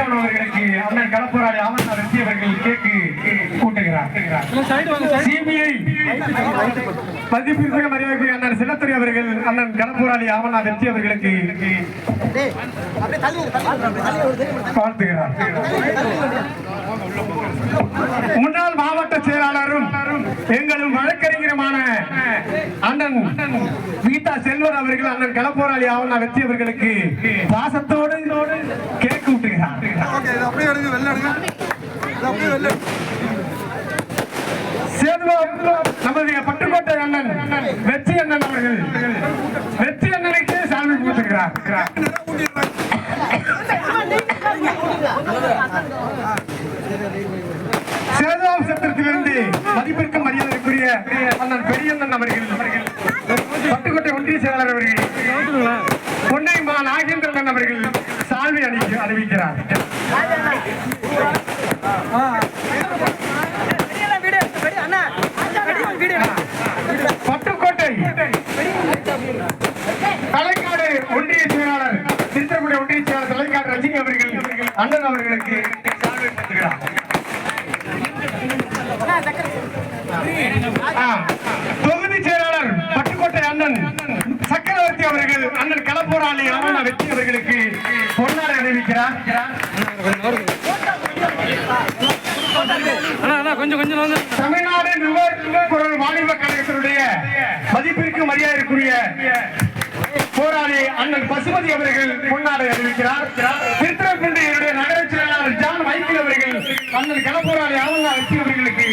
ஆதவன் அவர்களுக்கு அண்ணன் களப்போராளி ஆமன் வெற்றி அவர்கள் கேக்கு கூட்டுகிறார். சிபிஐ மதிப்பிற்கு மரியாதைக்குரிய அண்ணன் சின்னத்துறை அவர்கள் அண்ணன் களப்போராளி ஆமன் வெற்றி அவர்களுக்கு வாழ்த்துகிறார். முன்னாள் மாவட்ட செயலாளரும் எங்களும் வழக்கறிஞருமான அண்ணன் கீதா செல்வர் அவர்கள் அண்ணன் களப்போராளி ஆவண வெற்றி அவர்களுக்கு பாசத்தோடு கேக்கு விட்டுகிறார். நம்முடைய பட்டுக்கோட்டை அண்ணன் வெற்றி அண்ணன் அவர்கள் வெற்றி அண்ணனுக்கு சால்வை கொடுத்துகிறார். சேதாம்சத்திலிருந்து மதிப்பிற்கும் மரியாதைக்குரிய அண்ணன் பெரியண்ணன் அவர்கள் பட்டுக்கோட்டை ஒன்றிய செயலாளர் அவர்கள் பொன்னை மா நாகேந்திரன் அவர்கள் சால்வை அறிவிக்கிறார். பட்டுக்கோட்டை தலைக்காடு ஒன்றிய செயலாளர் திருச்சிராப்பள்ளி ஒன்றிய செயலாளர் தலைக்காடு ரஜினி அவர்கள் அண்ணன் அவர்களுக்கு சால்வை கொடுக்கிறார். தொகுதி செயலாளர் பட்டுக்கோட்டை அண்ணன் சக்கரவர்த்தி அவர்கள் அண்ணன் களப்போராளி ஆவண வெற்றி அவர்களுக்கு பொன்னாடை அணிவிக்கிறார். தமிழ்நாடு நுகர்வோர் வாணிப கழகத்தினுடைய மதிப்பிற்கு மரியாதைக்குரிய போராளி அண்ணன் பசுபதி அவர்கள் பொன்னாடை அறிவிக்கிறார். திருத்துறைப்பூண்டியுடைய நகர செயலாளர் ஜான் மைக்கேல் அவர்கள் அண்ணன் களப்போராளி ஆவண வெற்றி அவர்களுக்கு